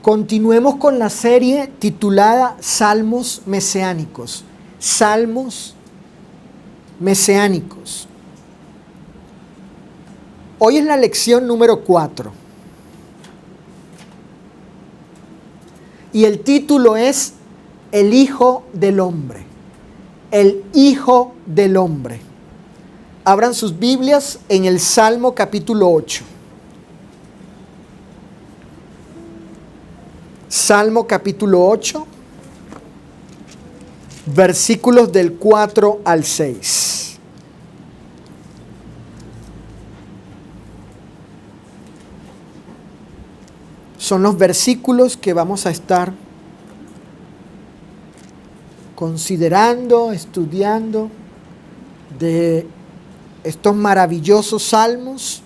Continuemos con la serie titulada Salmos Mesiánicos. Salmos Mesiánicos. Hoy es la lección número 4. Y el título es El Hijo del Hombre. El Hijo del Hombre. Abran sus Biblias en el Salmo capítulo 8. Salmo capítulo 8, versículos del 4 al 6. Son los versículos que vamos a estar considerando, estudiando de estos maravillosos salmos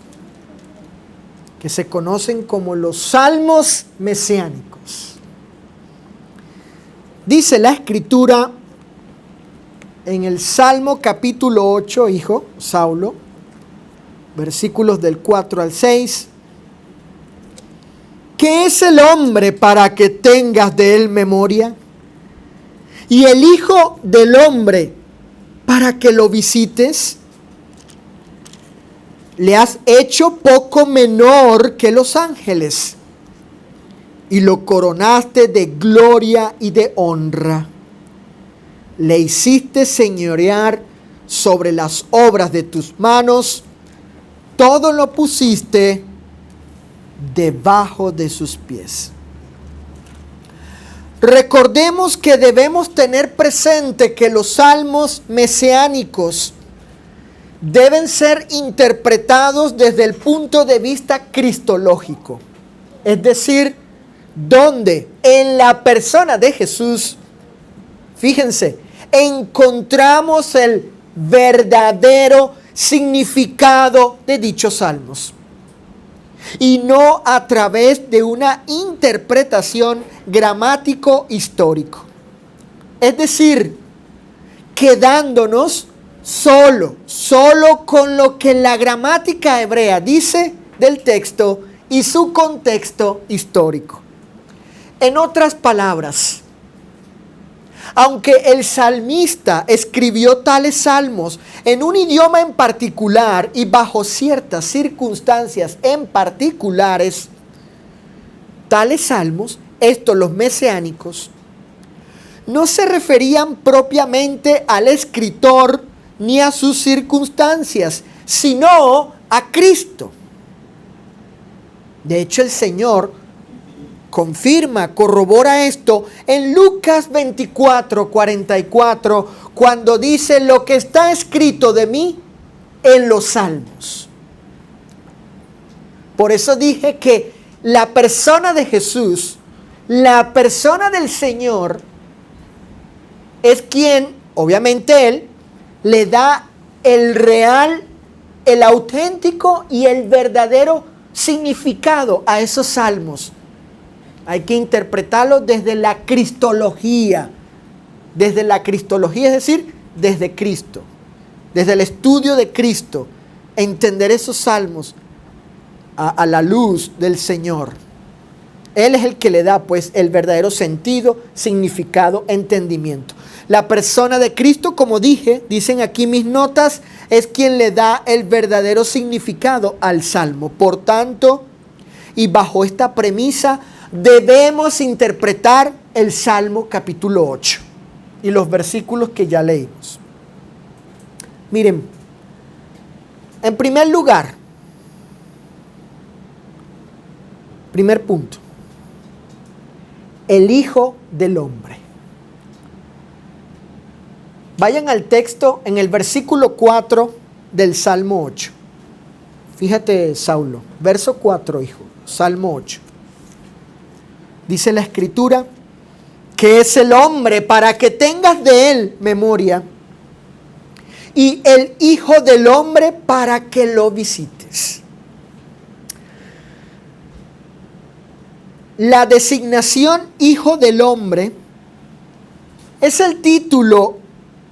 que se conocen como los salmos mesiánicos. Dice la Escritura en el Salmo capítulo 8, hijo Saulo, versículos del 4 al 6. ¿Qué es el hombre para que tengas de él memoria? Y el Hijo del Hombre para que lo visites. Le has hecho poco menor que los ángeles y lo coronaste de gloria y de honra. Le hiciste señorear sobre las obras de tus manos, todo lo pusiste debajo de sus pies. Recordemos que debemos tener presente que los salmos mesiánicos deben ser interpretados desde el punto de vista cristológico. Es decir, donde en la persona de Jesús, fíjense, encontramos el verdadero significado de dichos salmos. Y no a través de una interpretación gramático-histórico. Es decir, quedándonos solo con lo que la gramática hebrea dice del texto y su contexto histórico. En otras palabras, aunque el salmista escribió tales salmos en un idioma en particular y bajo ciertas circunstancias en particulares, tales salmos, estos los mesiánicos, no se referían propiamente al escritor ni a sus circunstancias, sino a Cristo. De hecho, el Señor confirma, corrobora esto en Lucas 24:44, cuando dice lo que está escrito de mí en los salmos. Por eso dije que la persona de Jesús, la persona del Señor, es quien, obviamente Él, le da el real, el auténtico y el verdadero significado a esos salmos. Hay que interpretarlo desde la cristología. Desde la cristología, es decir, desde Cristo. Desde el estudio de Cristo. Entender esos salmos a la luz del Señor. Él es el que le da, pues, el verdadero sentido, significado, entendimiento. La persona de Cristo, como dicen aquí mis notas, es quien le da el verdadero significado al salmo. Por tanto, y bajo esta premisa, debemos interpretar el Salmo capítulo 8 y los versículos que ya leímos. Miren, en primer lugar, primer punto, el Hijo del Hombre. Vayan al texto en el versículo 4 del Salmo 8. Fíjate, Saulo, verso 4, hijo, Salmo 8. Dice la Escritura, que es el hombre para que tengas de él memoria, y el Hijo del Hombre para que lo visites. La designación Hijo del Hombre es el título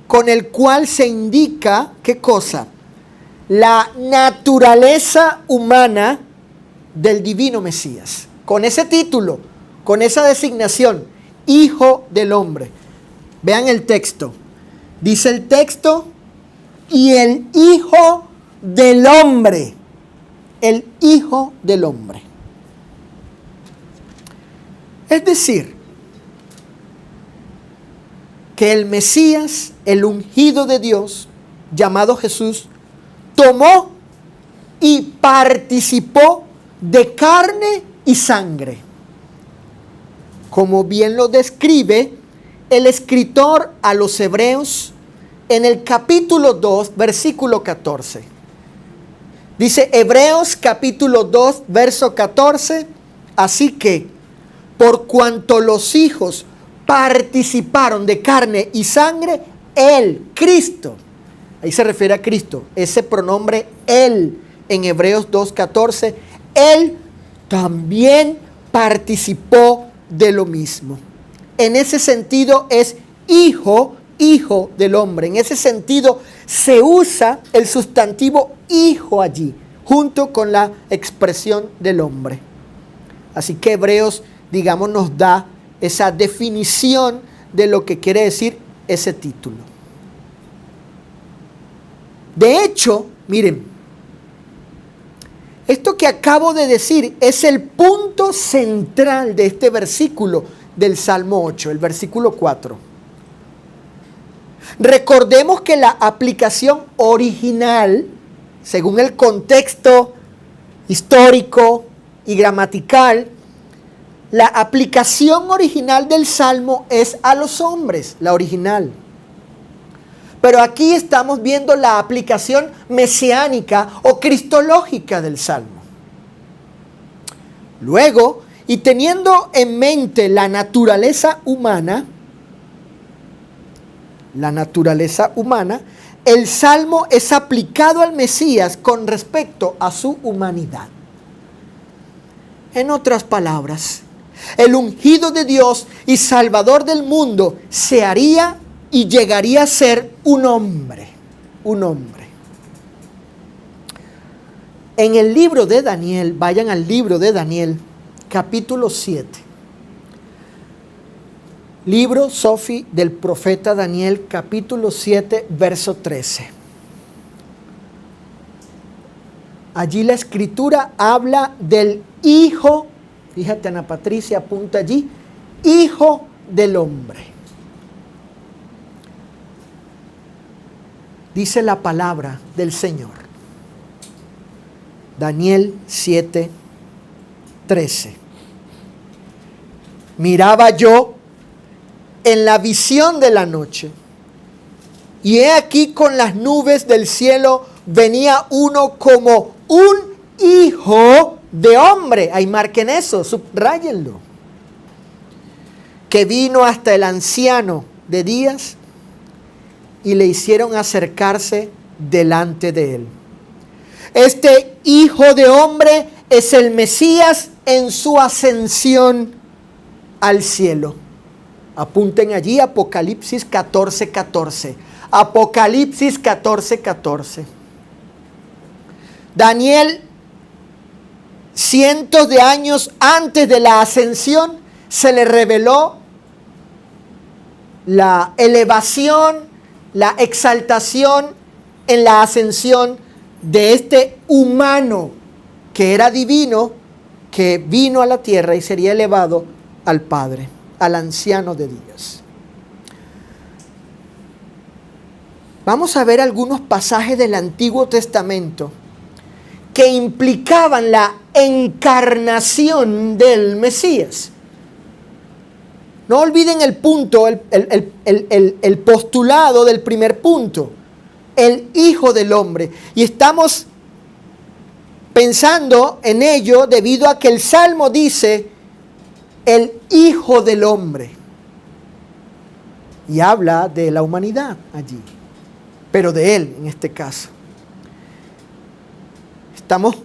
con el cual se indica, ¿qué cosa? La naturaleza humana del divino Mesías. Con ese título, con esa designación, Hijo del Hombre. Vean el texto. Dice el texto, y el Hijo del Hombre. El Hijo del Hombre. Es decir, que el Mesías, el ungido de Dios, llamado Jesús, tomó y participó de carne y sangre, como bien lo describe el escritor a los Hebreos en el capítulo 2, versículo 14. Dice Hebreos capítulo 2, verso 14, así que por cuanto los hijos participaron de carne y sangre, Él, Cristo, ahí se refiere a Cristo, ese pronombre Él en Hebreos 2:14, Él también participó de lo mismo. En ese sentido es hijo del hombre. En ese sentido se usa el sustantivo hijo allí, junto con la expresión del hombre. Así que Hebreos, digamos, nos da esa definición de lo que quiere decir ese título. De hecho, miren, esto que acabo de decir es el punto central de este versículo del Salmo 8, el versículo 4. Recordemos que la aplicación original, según el contexto histórico y gramatical, la aplicación original del Salmo es a los hombres, la original. Pero aquí estamos viendo la aplicación mesiánica o cristológica del Salmo. Luego, y teniendo en mente la naturaleza humana, el Salmo es aplicado al Mesías con respecto a su humanidad. En otras palabras, el ungido de Dios y Salvador del mundo se haría y llegaría a ser un hombre. En el libro de Daniel, vayan al libro de Daniel, capítulo 7. Libro, Sofi, del profeta Daniel, capítulo 7, verso 13. Allí la escritura habla del Hijo, fíjate Ana Patricia, apunta allí, Hijo del Hombre. Dice la palabra del Señor. Daniel 7, 13. Miraba yo en la visión de la noche, y he aquí con las nubes del cielo venía uno como un hijo de hombre. Ahí marquen eso, subráyenlo. Que vino hasta el anciano de días y le hicieron acercarse delante de él. Este hijo de hombre es el Mesías en su ascensión al cielo. Apunten allí Apocalipsis 14:14. Apocalipsis 14:14. Daniel, cientos de años antes de la ascensión, se le reveló la elevación, la exaltación en la ascensión de este humano que era divino, que vino a la tierra y sería elevado al Padre, al anciano de días. Vamos a ver algunos pasajes del Antiguo Testamento que implicaban la encarnación del Mesías. No olviden el punto, el postulado del primer punto, el Hijo del Hombre. Y estamos pensando en ello debido a que el Salmo dice el Hijo del Hombre. Y habla de la humanidad allí, pero de Él en este caso. Estamos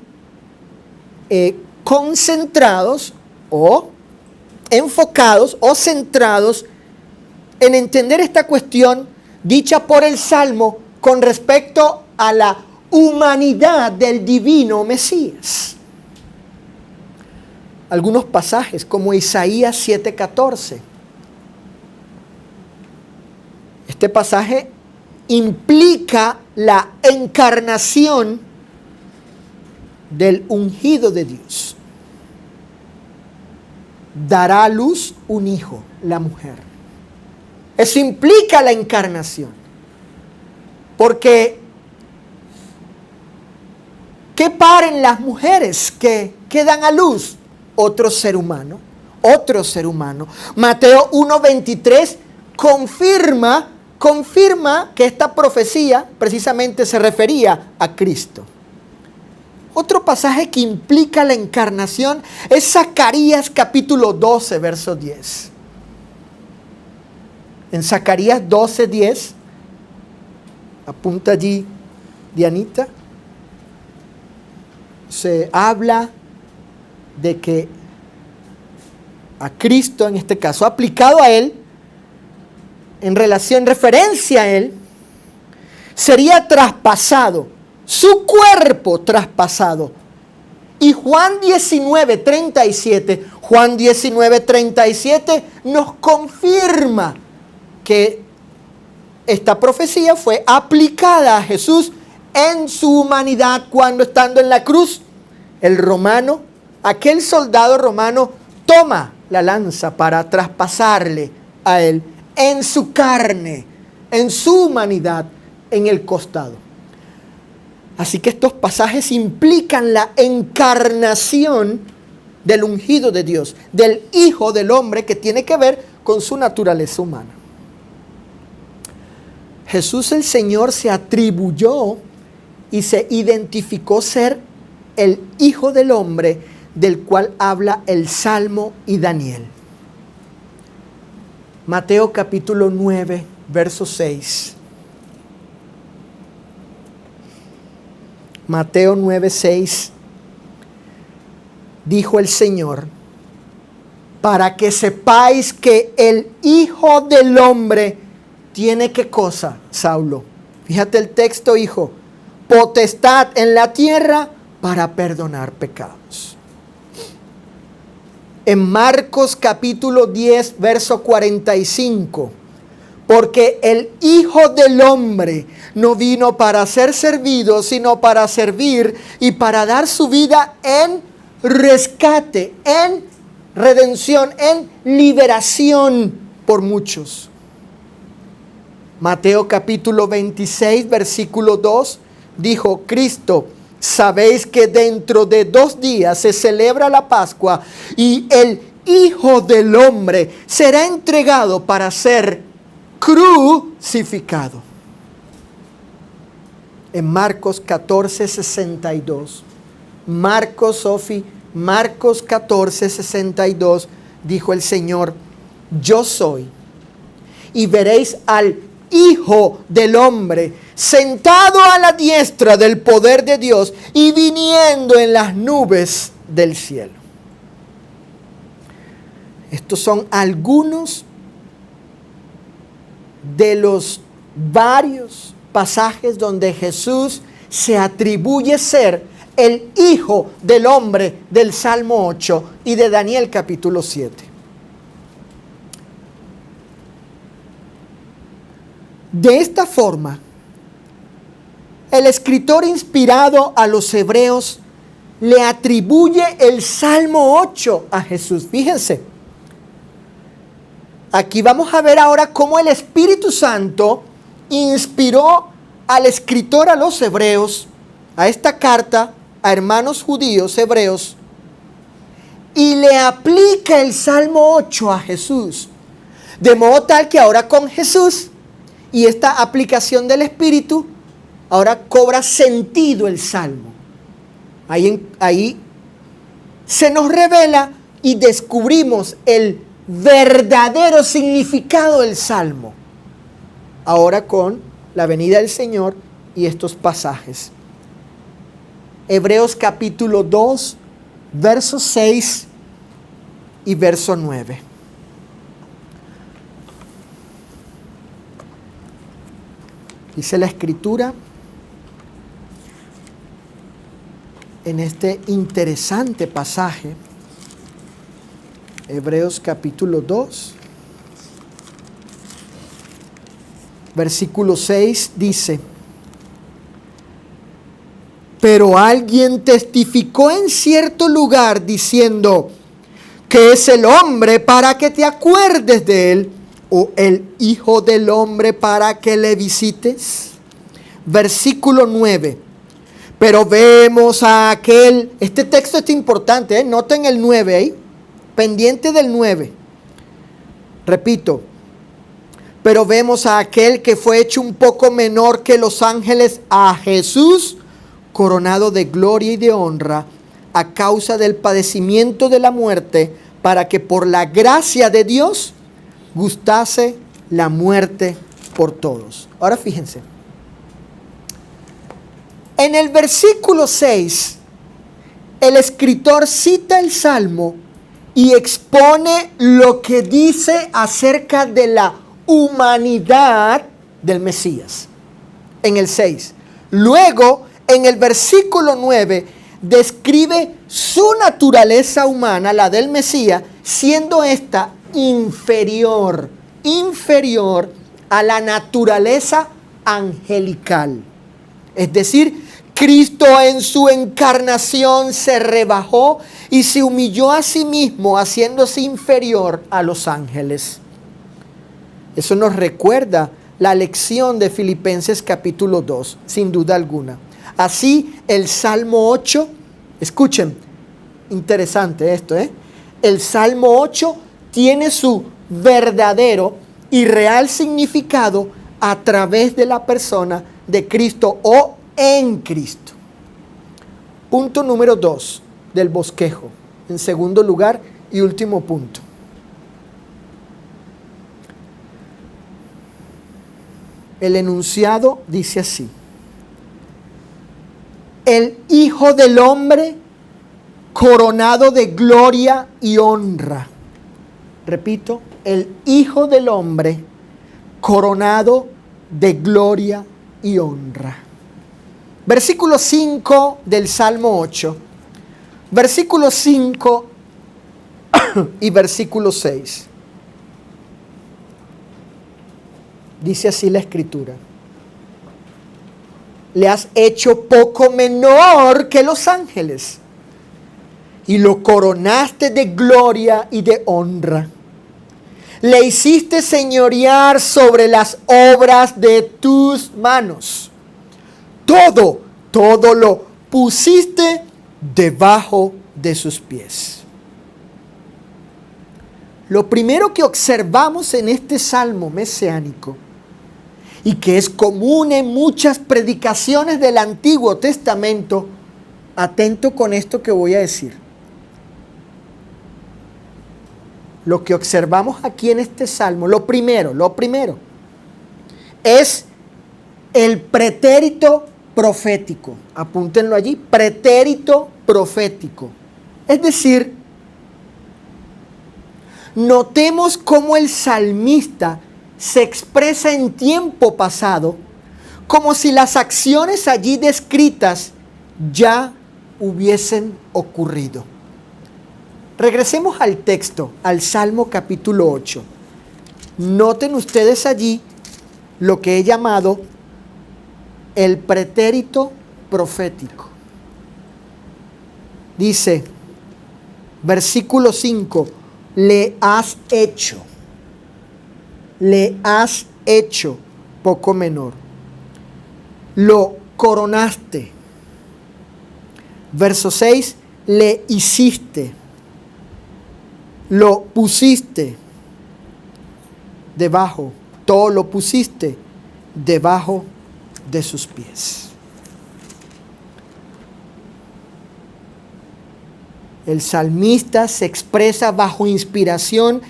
concentrados o enfocados o centrados en entender esta cuestión dicha por el Salmo con respecto a la humanidad del divino Mesías. algunos pasajes como Isaías 7:14. Este pasaje implica la encarnación del ungido de Dios. Dará a luz un hijo, la mujer. Eso implica la encarnación. Porque ¿qué paren las mujeres que dan a luz? Otro ser humano. Otro ser humano. Mateo 1:23 confirma que esta profecía precisamente se refería a Cristo. Otro pasaje que implica la encarnación es Zacarías capítulo 12, verso 10. En Zacarías 12:10, apunta allí Dianita, se habla de que a Cristo, en este caso, aplicado a Él, en referencia a Él, sería traspasado, su cuerpo traspasado. Y Juan 19:37 nos confirma que esta profecía fue aplicada a Jesús en su humanidad cuando, estando en la cruz, el romano, aquel soldado romano, toma la lanza para traspasarle a Él en su carne, en su humanidad, en el costado. Así que estos pasajes implican la encarnación del ungido de Dios, del Hijo del Hombre, que tiene que ver con su naturaleza humana. Jesús el Señor se atribuyó y se identificó ser el Hijo del Hombre, del cual habla el Salmo y Daniel. Mateo capítulo 9, verso 6. Mateo 9:6, dijo el Señor, para que sepáis que el Hijo del Hombre tiene ¿qué cosa, Saulo? Fíjate el texto, hijo. Potestad en la tierra para perdonar pecados. En Marcos capítulo 10, verso 45. Porque el Hijo del Hombre no vino para ser servido, sino para servir y para dar su vida en rescate, en redención, en liberación por muchos. Mateo capítulo 26, versículo 2, dijo Cristo, sabéis que dentro de 2 días se celebra la Pascua y el Hijo del Hombre será entregado para ser crucificado. En Marcos 14, 62. Marcos 14, 62, dijo el Señor, yo soy, y veréis al Hijo del Hombre sentado a la diestra del poder de Dios y viniendo en las nubes del cielo. Estos son algunos de los varios pasajes donde Jesús se atribuye ser el Hijo del Hombre del Salmo 8 y de Daniel capítulo 7. De esta forma, el escritor inspirado a los hebreos le atribuye el Salmo 8 a Jesús. Fíjense, aquí vamos a ver ahora cómo el Espíritu Santo inspiró al escritor a los hebreos, a esta carta a hermanos judíos hebreos, y le aplica el Salmo 8 a Jesús. De modo tal que ahora con Jesús y esta aplicación del Espíritu, ahora cobra sentido el Salmo. Ahí se nos revela y descubrimos el verdadero significado del Salmo. Ahora con la venida del Señor y estos pasajes. Hebreos capítulo 2, verso 6 y verso 9. Dice la Escritura en este interesante pasaje: Hebreos capítulo 2, versículo 6 dice: pero alguien testificó en cierto lugar diciendo: ¿qué es el hombre para que te acuerdes de él? ¿O el hijo del hombre para que le visites? Versículo 9. Pero vemos a aquel, este texto es importante, noten el 9 ahí, pendiente del 9. Repito, pero vemos a aquel que fue hecho un poco menor que los ángeles, a Jesús, coronado de gloria y de honra, a causa del padecimiento de la muerte, para que por la gracia de Dios gustase la muerte por todos. Ahora fíjense, en el versículo 6, el escritor cita el Salmo y expone lo que dice acerca de la humanidad del Mesías. En el 6. Luego, en el versículo 9, describe su naturaleza humana, la del Mesías, siendo esta inferior a la naturaleza angelical. Es decir, Cristo en su encarnación se rebajó y se humilló a sí mismo, haciéndose inferior a los ángeles. Eso nos recuerda la lección de Filipenses capítulo 2, sin duda alguna. Así, el Salmo 8, escuchen, interesante esto, el Salmo 8 tiene su verdadero y real significado a través de la persona de Cristo o en Cristo. Punto número 2 del bosquejo. En segundo lugar y último punto. El enunciado dice así: el Hijo del Hombre coronado de gloria y honra. Repito, el Hijo del Hombre coronado de gloria y honra. Versículo 5 del Salmo 8. Versículo 5 y versículo 6. Dice así la Escritura: le has hecho poco menor que los ángeles y lo coronaste de gloria y de honra. Le hiciste señorear sobre las obras de tus manos. Todo lo pusiste debajo de sus pies. Lo primero que observamos en este salmo mesiánico, y que es común en muchas predicaciones del Antiguo Testamento, atento con esto que voy a decir. Lo que observamos aquí en este salmo, lo primero, es el pretérito profético. Apúntenlo allí, pretérito profético. Es decir, notemos cómo el salmista se expresa en tiempo pasado, como si las acciones allí descritas ya hubiesen ocurrido. Regresemos al texto, al Salmo capítulo 8. Noten ustedes allí lo que he llamado el pretérito profético. Dice, versículo 5, le has hecho poco menor. Lo coronaste. Verso 6, le hiciste. Lo pusiste debajo. Todo lo pusiste debajo de sus pies. El salmista se expresa bajo inspiración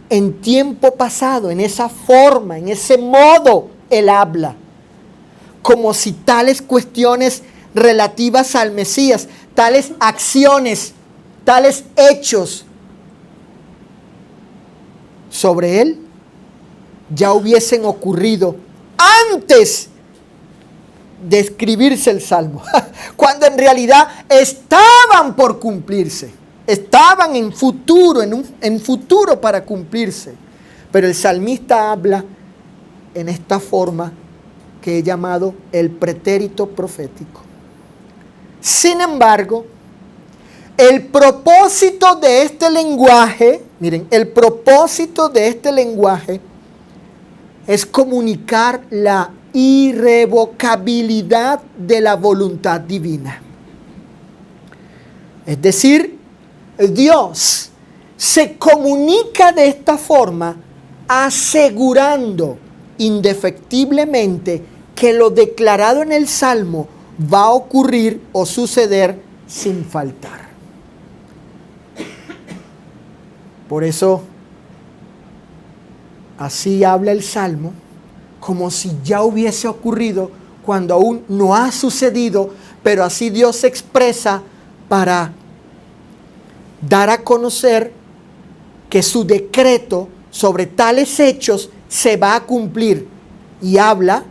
en tiempo pasado, en esa forma, en ese modo, él habla. Como si tales cuestiones relativas al Mesías, tales acciones, tales hechos sobre él ya hubiesen ocurrido antes de escribirse el Salmo, cuando en realidad estaban por cumplirse. estaban en futuro, en futuro para cumplirse. Pero el salmista habla en esta forma que he llamado el pretérito profético. Sin embargo, el propósito de este lenguaje, miren, el propósito de este lenguaje es comunicar la irrevocabilidad de la voluntad divina. Es decir, Dios se comunica de esta forma asegurando indefectiblemente que lo declarado en el Salmo va a ocurrir o suceder sin faltar. Por eso, así habla el Salmo, como si ya hubiese ocurrido cuando aún no ha sucedido, pero así Dios se expresa para dar a conocer que su decreto sobre tales hechos se va a cumplir, y habla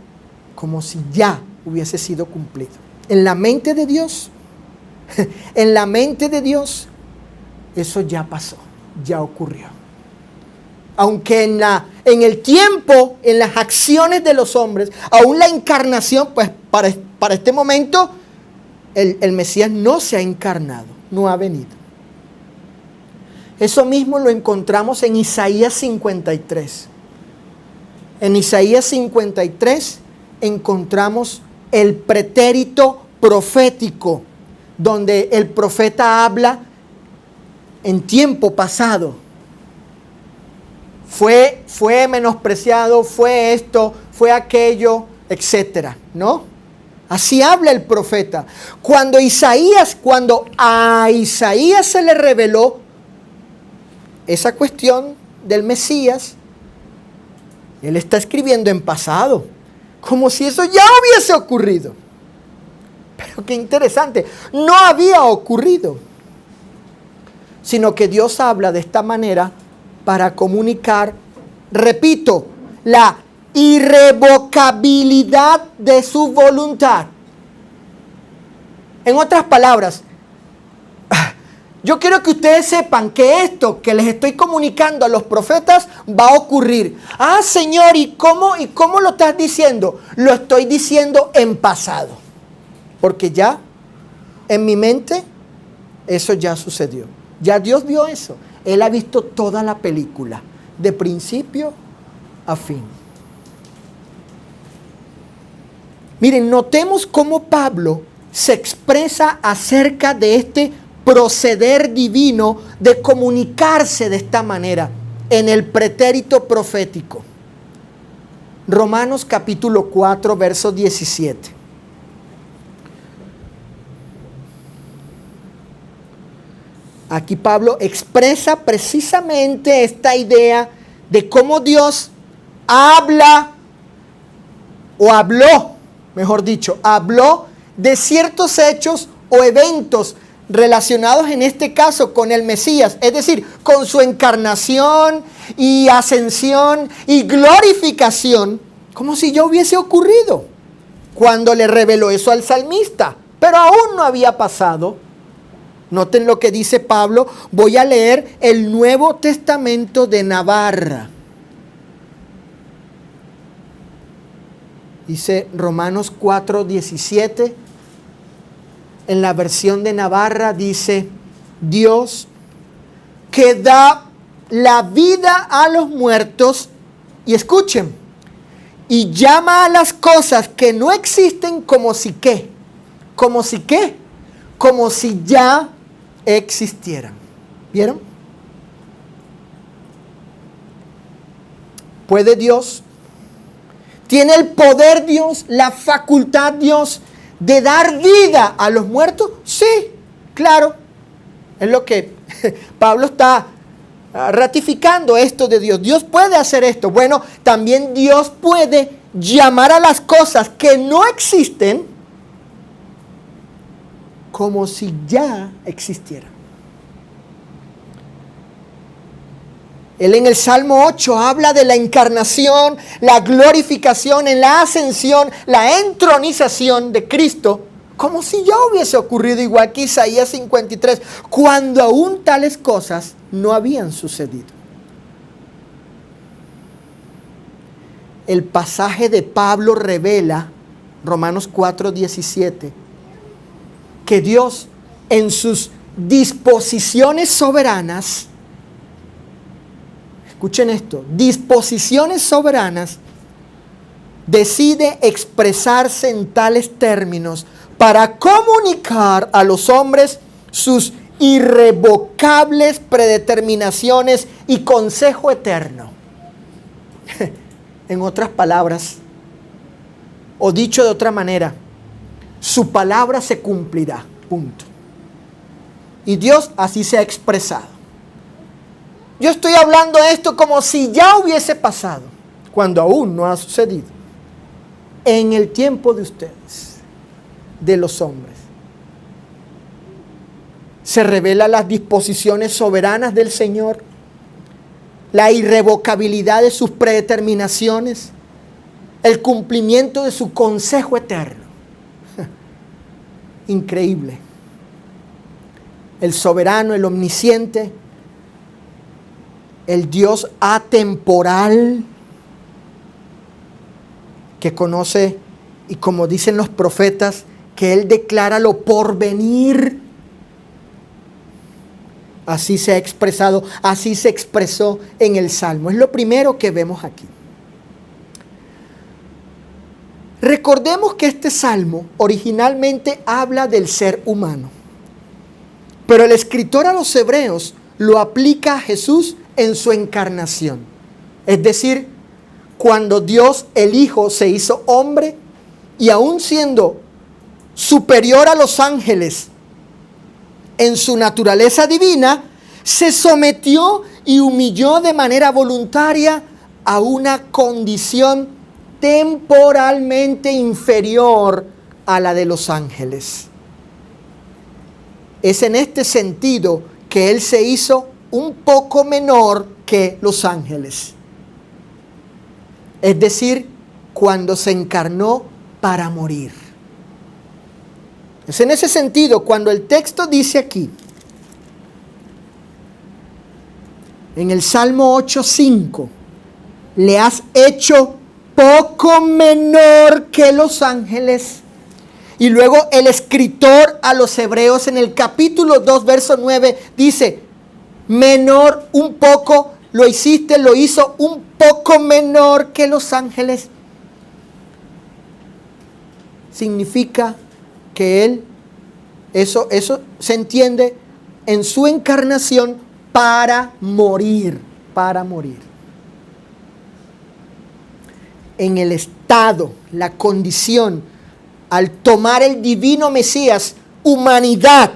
como si ya hubiese sido cumplido. En la mente de Dios, en la mente de Dios, eso ya pasó, ya ocurrió. Aunque en el tiempo, en las acciones de los hombres, aún la encarnación, pues para este momento, el Mesías no se ha encarnado, no ha venido. Eso mismo lo encontramos en Isaías 53. En Isaías 53 encontramos el pretérito profético, donde el profeta habla en tiempo pasado. Fue menospreciado, fue esto, fue aquello, etcétera, ¿no? Así habla el profeta. Cuando a Isaías se le reveló esa cuestión del Mesías, él está escribiendo en pasado, como si eso ya hubiese ocurrido. Pero qué interesante, no había ocurrido, sino que Dios habla de esta manera para comunicar, repito, la irrevocabilidad de su voluntad. En otras palabras, yo quiero que ustedes sepan que esto que les estoy comunicando a los profetas va a ocurrir. Ah, Señor, ¿y cómo lo estás diciendo? Lo estoy diciendo en pasado. Porque ya, en mi mente, eso ya sucedió. Ya Dios vio eso. Él ha visto toda la película, de principio a fin. Miren, notemos cómo Pablo se expresa acerca de este proceder divino de comunicarse de esta manera en el pretérito profético. Romanos capítulo 4, verso 17. Aquí Pablo expresa precisamente esta idea de cómo Dios habla, o habló, mejor dicho, habló de ciertos hechos o eventos relacionados en este caso con el Mesías, es decir, con su encarnación y ascensión y glorificación, como si ya hubiese ocurrido cuando le reveló eso al salmista, pero aún no había pasado. Noten lo que dice Pablo. Voy a leer el Nuevo Testamento de Navarra. Dice Romanos 4:17. En la versión de Navarra dice: Dios que da la vida a los muertos, y escuchen, y llama a las cosas que no existen como si qué, como si qué, como si ya existieran. ¿Vieron? ¿Puede Dios? ¿Tiene el poder Dios, la facultad Dios de dar vida a los muertos? Sí, claro. Es lo que Pablo está ratificando, esto de Dios. Dios puede hacer esto. Bueno, también Dios puede llamar a las cosas que no existen como si ya existieran. Él en el Salmo 8 habla de la encarnación, la glorificación, en la ascensión, la entronización de Cristo Como si ya hubiese ocurrido, igual que Isaías 53, cuando aún tales cosas no habían sucedido. El pasaje de Pablo revela, Romanos 4:17, que Dios en sus disposiciones soberanas, escuchen esto, disposiciones soberanas, decide expresarse en tales términos para comunicar a los hombres sus irrevocables predeterminaciones y consejo eterno. En otras palabras, o dicho de otra manera, su palabra se cumplirá, punto. Y Dios así se ha expresado. Yo estoy hablando de esto como si ya hubiese pasado, cuando aún no ha sucedido. En el tiempo de ustedes, de los hombres, se revelan las disposiciones soberanas del Señor, la irrevocabilidad de sus predeterminaciones, el cumplimiento de su consejo eterno. Increíble. El soberano, el omnisciente, el Dios atemporal, que conoce, y como dicen los profetas, que Él declara lo por venir. Así se ha expresado, así se expresó en el Salmo. Es lo primero que vemos aquí. Recordemos que este Salmo originalmente habla del ser humano, pero el escritor a los hebreos lo aplica a Jesús en su encarnación. Es decir, cuando Dios el Hijo se hizo hombre y aún siendo superior a los ángeles en su naturaleza divina, se sometió y humilló de manera voluntaria a una condición temporalmente inferior a la de los ángeles. Es en este sentido que Él se hizo un poco menor que los ángeles. Es decir, cuando se encarnó para morir. Es en ese sentido cuando el texto dice aquí, en el Salmo 8:5, le has hecho poco menor que los ángeles. Y luego el escritor a los hebreos en el capítulo 2, verso 9, dice, menor un poco, lo hizo un poco menor que los ángeles. Significa que Él, eso se entiende en su encarnación para morir. En el estado, la condición, al tomar el divino Mesías, humanidad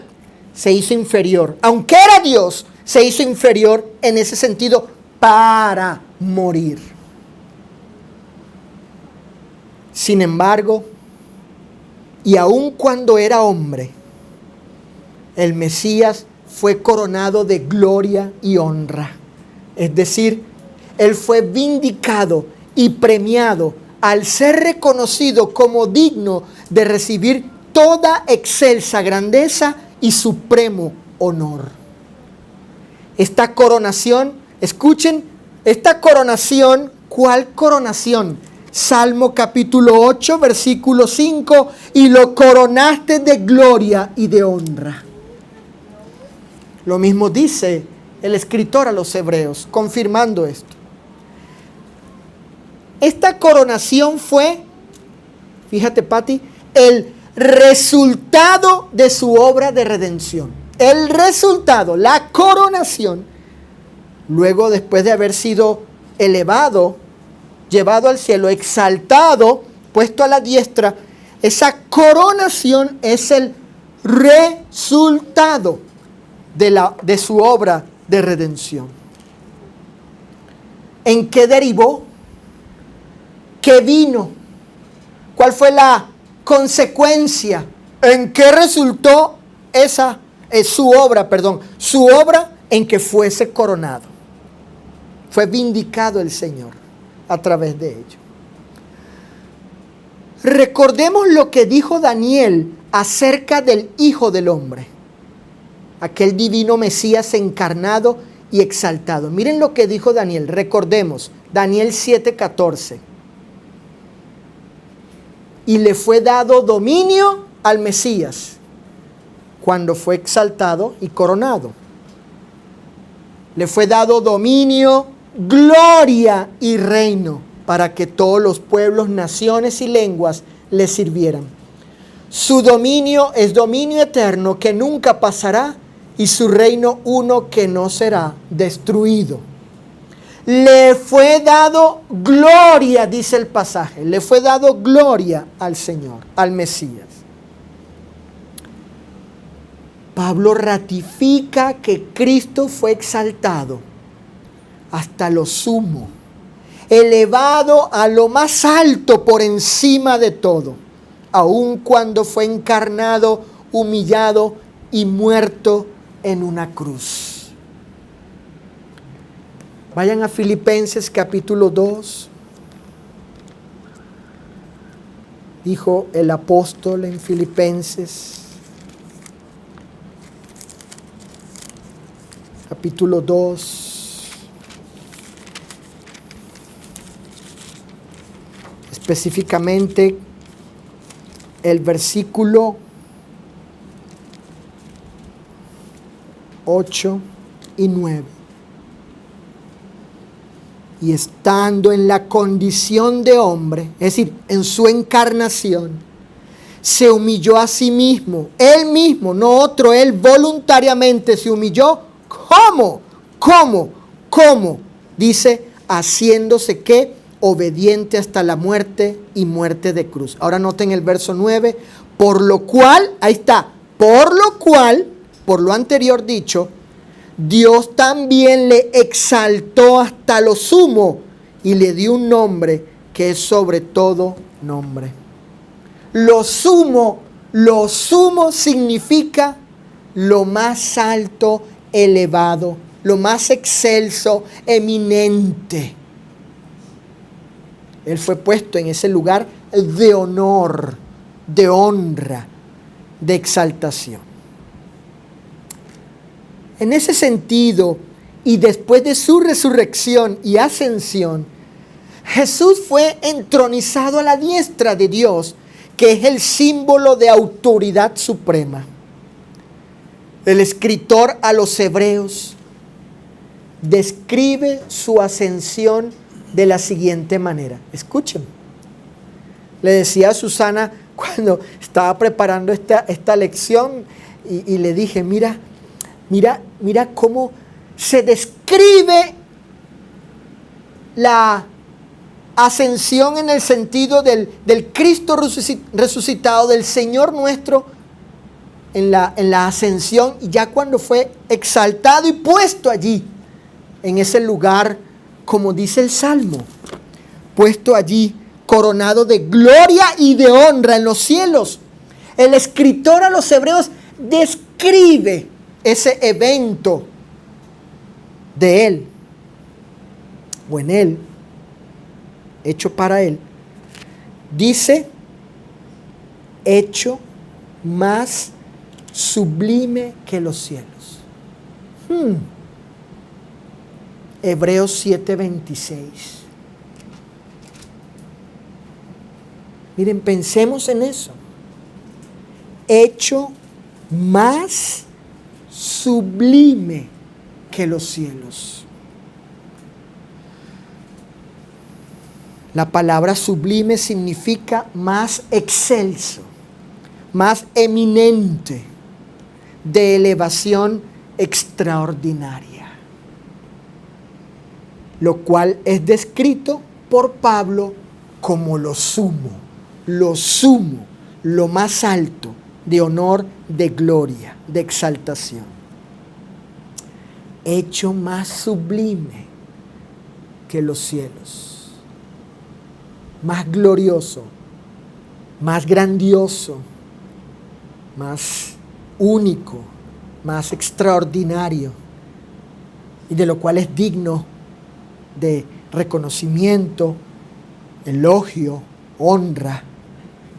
se hizo inferior. Aunque era Dios, se hizo inferior en ese sentido para morir. Sin embargo, y aun cuando era hombre, el Mesías fue coronado de gloria y honra. Es decir, Él fue vindicado y premiado al ser reconocido como digno de recibir toda excelsa grandeza y supremo honor. Esta coronación, escuchen, esta coronación, ¿cuál coronación? Salmo capítulo 8, versículo 5, y lo coronaste de gloria y de honra. Lo mismo dice el escritor a los hebreos, confirmando esto. Esta coronación fue, fíjate Pati, el resultado de su obra de redención. El resultado, la coronación, luego después de haber sido elevado, llevado al cielo, exaltado, puesto a la diestra, esa coronación es el resultado de su obra de redención. ¿En qué derivó? ¿Qué vino? ¿Cuál fue la consecuencia? ¿En qué resultó su obra? Su obra en que fuese coronado. Fue vindicado el Señor a través de ello. Recordemos lo que dijo Daniel acerca del Hijo del Hombre, aquel divino Mesías encarnado y exaltado. Miren lo que dijo Daniel, recordemos, Daniel 7:14. Y le fue dado dominio al Mesías cuando fue exaltado y coronado. Le fue dado dominio, gloria y reino para que todos los pueblos, naciones y lenguas le sirvieran. Su dominio es dominio eterno que nunca pasará y su reino uno que no será destruido. Le fue dado gloria, dice el pasaje, le fue dado gloria al Señor, al Mesías. Pablo ratifica que Cristo fue exaltado hasta lo sumo, elevado a lo más alto por encima de todo, aun cuando fue encarnado, humillado y muerto en una cruz. Vayan a Filipenses capítulo 2. Dijo el apóstol en Filipenses capítulo 2, específicamente el versículo 8 y 9. Y estando en la condición de hombre, es decir, en su encarnación, se humilló a sí mismo, él mismo, no otro, él voluntariamente se humilló. ¿Cómo? Dice, haciéndose ¿qué? Obediente hasta la muerte y muerte de cruz. Ahora noten el verso 9, por lo cual, ahí está, por lo anterior dicho, Dios también le exaltó hasta lo sumo y le dio un nombre que es sobre todo nombre. Lo sumo significa lo más alto, elevado, lo más excelso, eminente. Él fue puesto en ese lugar de honor, de honra, de exaltación. En ese sentido, y después de su resurrección y ascensión, Jesús fue entronizado a la diestra de Dios, que es el símbolo de autoridad suprema. El escritor a los Hebreos describe su ascensión de la siguiente manera. Escuchen. Le decía a Susana cuando estaba preparando esta lección y le dije, mira cómo se describe la ascensión en el sentido del Cristo resucitado, del Señor nuestro en la ascensión, y ya cuando fue exaltado y puesto allí, en ese lugar, como dice el Salmo, puesto allí, coronado de gloria y de honra en los cielos. El escritor a los Hebreos describe ese evento de Él, o en Él, hecho para Él. Dice, hecho más sublime que los cielos. Hebreos 7:26. Miren, pensemos en eso. Hecho más sublime que los cielos. La palabra sublime significa más excelso, más eminente, de elevación extraordinaria. Lo cual es descrito por Pablo como lo sumo, lo más alto, de honor, de gloria, de exaltación. Hecho más sublime que los cielos, más glorioso, más grandioso, más único, más extraordinario, y de lo cual es digno de reconocimiento, elogio, honra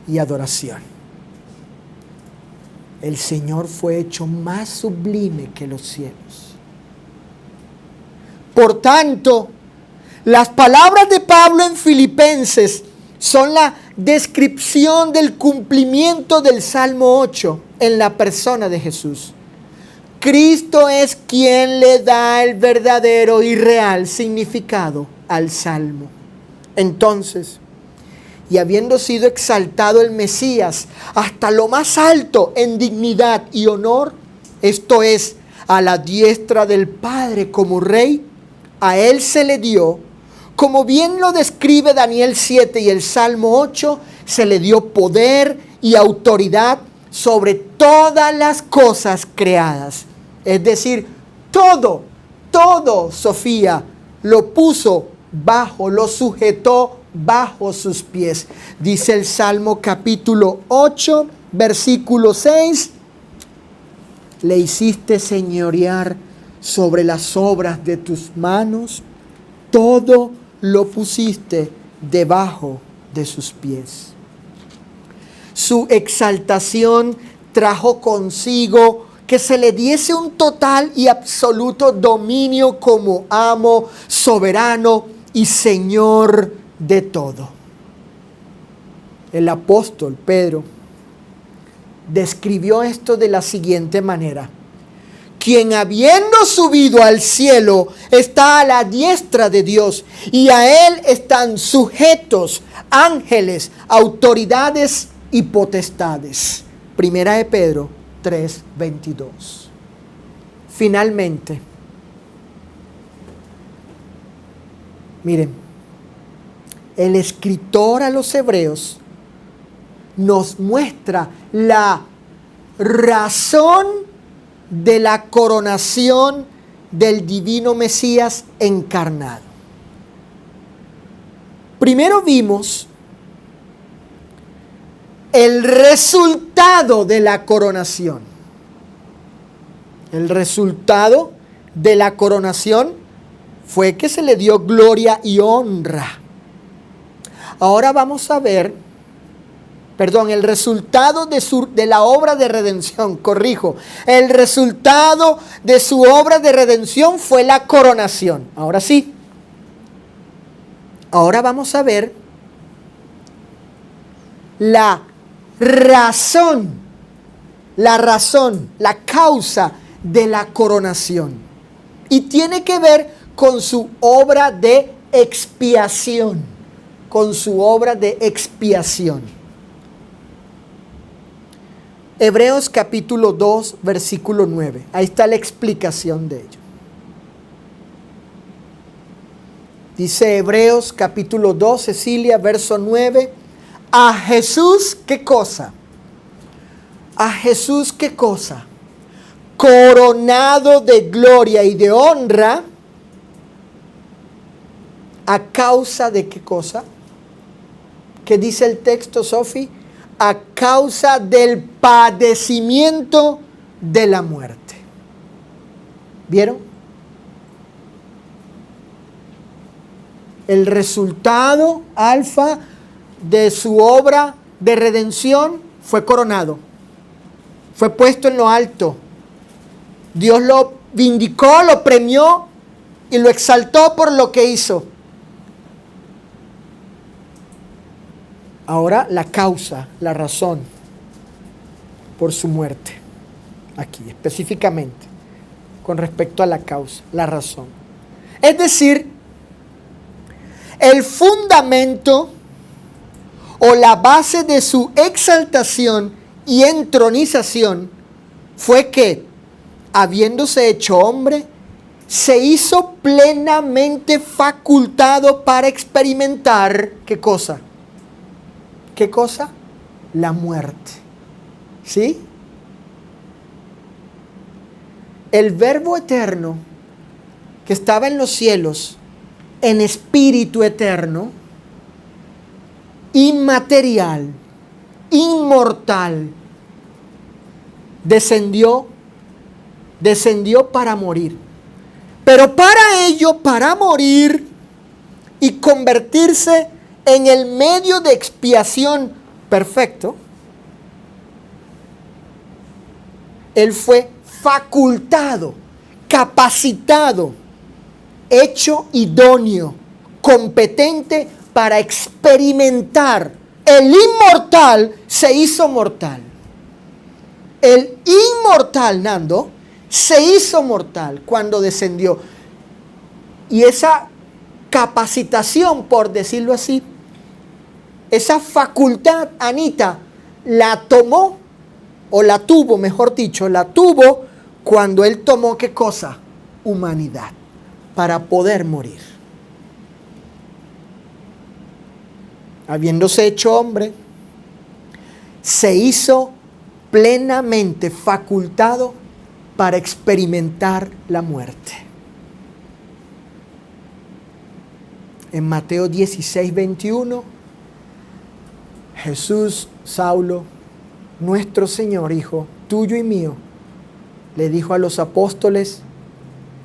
y adoración. El Señor fue hecho más sublime que los cielos. Por tanto, las palabras de Pablo en Filipenses son la descripción del cumplimiento del Salmo 8 en la persona de Jesús. Cristo es quien le da el verdadero y real significado al Salmo. Entonces, y habiendo sido exaltado el Mesías hasta lo más alto en dignidad y honor, esto es, a la diestra del Padre como Rey, a Él se le dio, como bien lo describe Daniel 7 y el Salmo 8, se le dio poder y autoridad sobre todas las cosas creadas. Es decir, todo, Sofía, lo puso bajo, lo sujetó bajo sus pies. Dice el Salmo capítulo 8, versículo 6, le hiciste señorear sobre las obras de tus manos, todo lo pusiste debajo de sus pies. Su exaltación trajo consigo que se le diese un total y absoluto dominio como amo, soberano y Señor de todo. El apóstol Pedro describió esto de la siguiente manera: quien habiendo subido al cielo está a la diestra de Dios, y a Él están sujetos ángeles, autoridades y potestades. Primera de Pedro 3:22. Finalmente, miren, el escritor a los Hebreos nos muestra la razón de la coronación del divino Mesías encarnado. Primero vimos el resultado de la coronación. El resultado de la coronación fue que se le dio gloria y honra. Ahora vamos a ver, el resultado de la obra de redención, corrijo. El resultado de su obra de redención fue la coronación. Ahora sí. Ahora vamos a ver la razón, la causa de la coronación. Y tiene que ver con su obra de expiación. Hebreos capítulo 2, versículo 9. Ahí está la explicación de ello. Dice Hebreos capítulo 2, Cecilia, verso 9. A Jesús, ¿qué cosa? A Jesús, ¿qué cosa? Coronado de gloria y de honra. ¿A causa de qué cosa? ¿Qué dice el texto, Sofi? A causa del padecimiento de la muerte. ¿Vieron? El resultado alfa de su obra de redención fue coronado. Fue puesto en lo alto. Dios lo vindicó, lo premió y lo exaltó por lo que hizo. Ahora la causa, la razón por su muerte. Aquí específicamente, con respecto a la causa, la razón. Es decir, el fundamento o la base de su exaltación y entronización fue que, habiéndose hecho hombre, se hizo plenamente facultado para experimentar, ¿qué cosa? ¿Qué cosa? La muerte. ¿Sí? El Verbo eterno que estaba en los cielos, en espíritu eterno, inmaterial, inmortal, descendió para morir. Pero para ello, para morir y convertirse en el medio de expiación perfecto. Él fue facultado, capacitado, hecho idóneo, competente para experimentar. El inmortal se hizo mortal. El inmortal, Nando, se hizo mortal cuando descendió. Y esa capacitación, por decirlo así, esa facultad, Anita, la tomó, o la tuvo, mejor dicho, la tuvo cuando Él tomó, ¿qué cosa? Humanidad, para poder morir. Habiéndose hecho hombre, se hizo plenamente facultado para experimentar la muerte. En Mateo 16, 21, Jesús, Saulo, nuestro Señor, Hijo tuyo y mío, le dijo a los apóstoles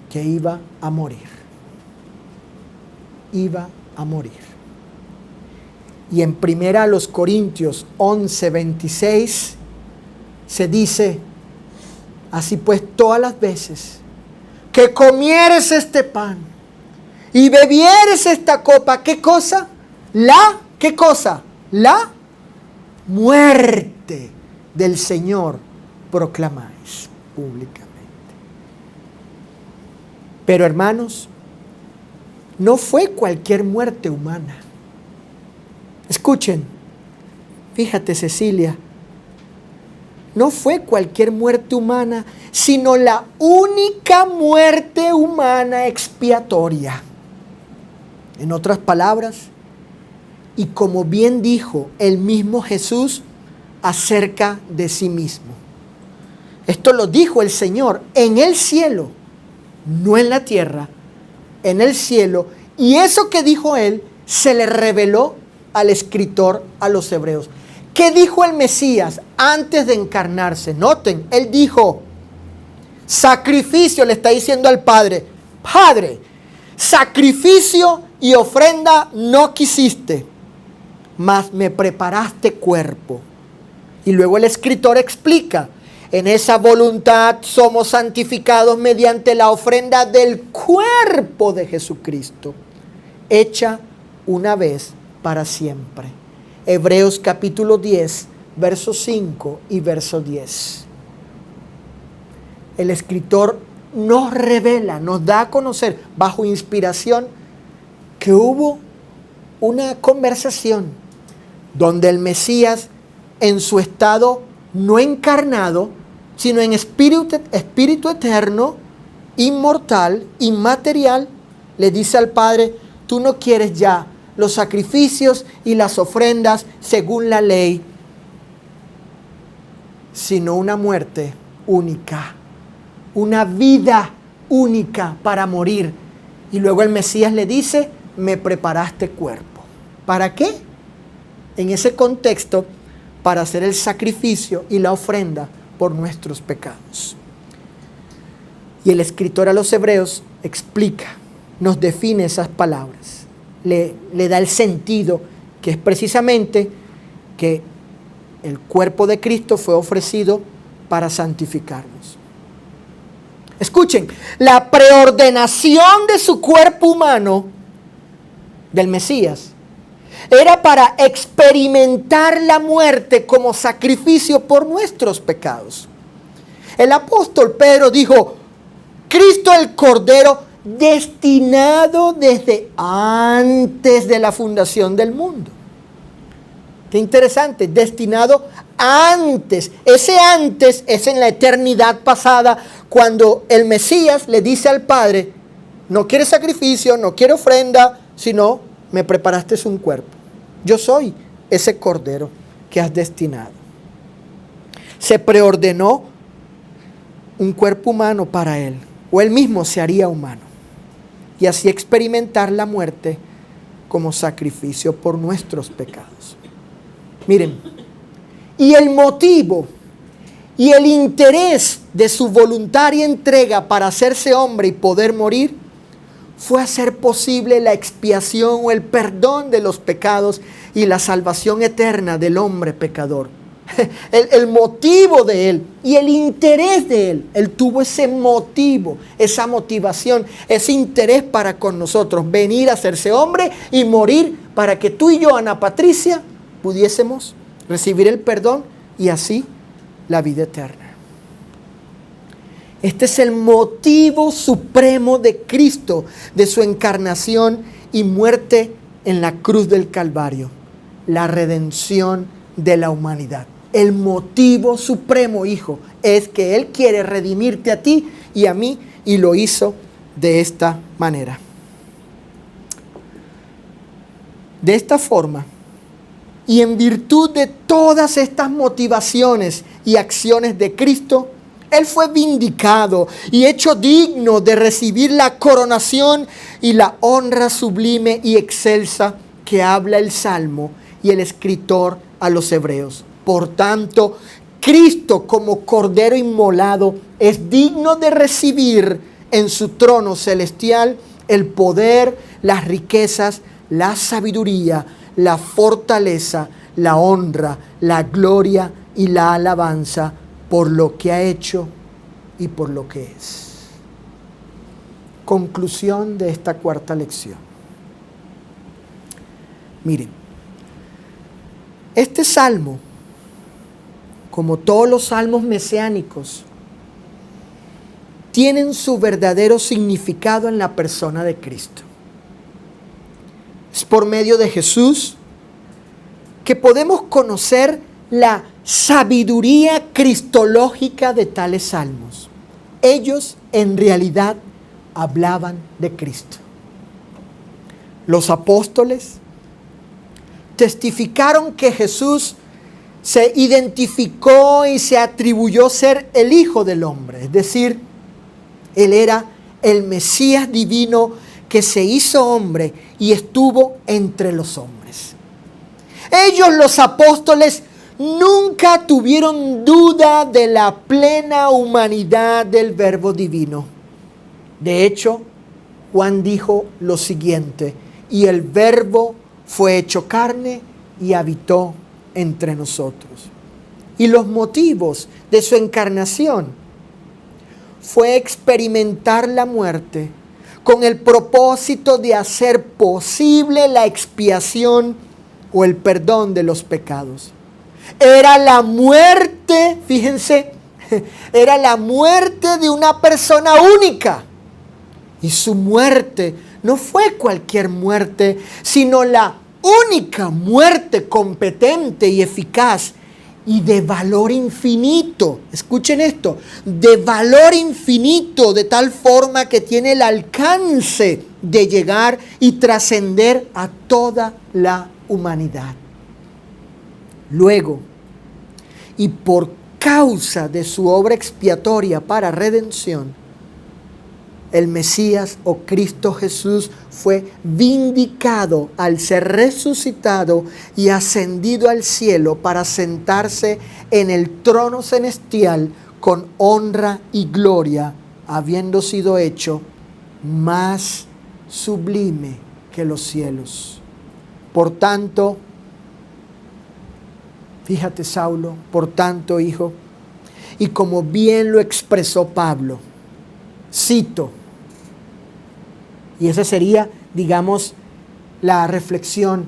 que iba a morir. Iba a morir. Y en 1 Corintios 11, 26 se dice, así pues todas las veces que comieres este pan y bebieres esta copa, ¿qué cosa? ¿Qué cosa? La muerte del Señor proclamáis públicamente. Pero hermanos, no fue cualquier muerte humana. Escuchen, fíjate Cecilia, no fue cualquier muerte humana, sino la única muerte humana expiatoria. En otras palabras, y como bien dijo el mismo Jesús acerca de sí mismo. Esto lo dijo el Señor en el cielo, no en la tierra, en el cielo. Y eso que dijo Él se le reveló al escritor a los hebreos. ¿Qué dijo el Mesías antes de encarnarse? Noten, Él dijo, sacrificio, le está diciendo al Padre, Padre, sacrificio y ofrenda no quisiste, mas me preparaste cuerpo. Y luego el escritor explica, en esa voluntad somos santificados mediante la ofrenda del cuerpo de Jesucristo, hecha una vez para siempre. Hebreos capítulo 10, verso 5 y verso 10. El escritor nos revela, nos da a conocer bajo inspiración que hubo una conversación donde el Mesías, en su estado no encarnado, sino en espíritu eterno, inmortal, inmaterial, le dice al Padre, tú no quieres ya los sacrificios y las ofrendas según la ley, sino una muerte única, una vida única para morir. Y luego el Mesías le dice, me preparaste cuerpo. ¿Para qué? En ese contexto, para hacer el sacrificio y la ofrenda por nuestros pecados. Y el escritor a los hebreos explica, nos define esas palabras, le da el sentido, que es precisamente que el cuerpo de Cristo fue ofrecido para santificarnos. Escuchen, la preordenación de su cuerpo humano, del Mesías, era para experimentar la muerte como sacrificio por nuestros pecados. El apóstol Pedro dijo, Cristo el Cordero, destinado desde antes de la fundación del mundo. Qué interesante, destinado antes. Ese antes es en la eternidad pasada, cuando el Mesías le dice al Padre, no quiere sacrificio, no quiere ofrenda, sino me preparaste un cuerpo. Yo soy ese Cordero que has destinado. Se preordenó un cuerpo humano para Él, o Él mismo se haría humano, y así experimentar la muerte como sacrificio por nuestros pecados. Miren, y el motivo y el interés de su voluntaria entrega para hacerse hombre y poder morir fue hacer posible la expiación o el perdón de los pecados y la salvación eterna del hombre pecador. El motivo de Él y el interés de Él. Él tuvo ese motivo, esa motivación, ese interés para con nosotros. Venir a hacerse hombre y morir para que tú y yo, Ana Patricia, pudiésemos recibir el perdón y así la vida eterna. Este es el motivo supremo de Cristo, de su encarnación y muerte en la cruz del Calvario. La redención de la humanidad. El motivo supremo, hijo, es que Él quiere redimirte a ti y a mí, y lo hizo de esta manera. De esta forma, y en virtud de todas estas motivaciones y acciones de Cristo, Él fue vindicado y hecho digno de recibir la coronación y la honra sublime y excelsa que habla el Salmo y el escritor a los hebreos. Por tanto, Cristo como Cordero inmolado es digno de recibir en su trono celestial el poder, las riquezas, la sabiduría, la fortaleza, la honra, la gloria y la alabanza por lo que ha hecho y por lo que es. Conclusión de esta cuarta lección. Miren, este salmo, como todos los salmos mesiánicos, tienen su verdadero significado en la persona de Cristo. Es por medio de Jesús que podemos conocer la sabiduría cristológica de tales salmos. Ellos en realidad hablaban de Cristo. Los apóstoles testificaron que Jesús se identificó y se atribuyó ser el Hijo del Hombre, es decir, Él era el Mesías divino que se hizo hombre y estuvo entre los hombres. Ellos, los apóstoles, nunca tuvieron duda de la plena humanidad del Verbo divino. De hecho, Juan dijo lo siguiente: y el Verbo fue hecho carne y habitó entre nosotros. Y los motivos de su encarnación fue experimentar la muerte con el propósito de hacer posible la expiación o el perdón de los pecados. Era la muerte, fíjense, era la muerte de una persona única. Y su muerte no fue cualquier muerte, sino la única muerte competente y eficaz y de valor infinito. Escuchen esto, de valor infinito, de tal forma que tiene el alcance de llegar y trascender a toda la humanidad. Luego, y por causa de su obra expiatoria para redención, el Mesías o Cristo Jesús fue vindicado al ser resucitado y ascendido al cielo para sentarse en el trono celestial con honra y gloria, habiendo sido hecho más sublime que los cielos. Por tanto, fíjate, Saulo, por tanto, hijo, y como bien lo expresó Pablo, cito, y esa sería, digamos, la reflexión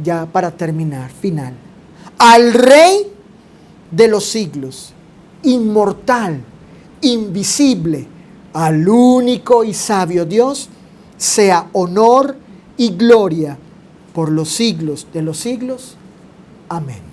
ya para terminar, final. Al Rey de los siglos, inmortal, invisible, al único y sabio Dios, sea honor y gloria por los siglos de los siglos. Amén.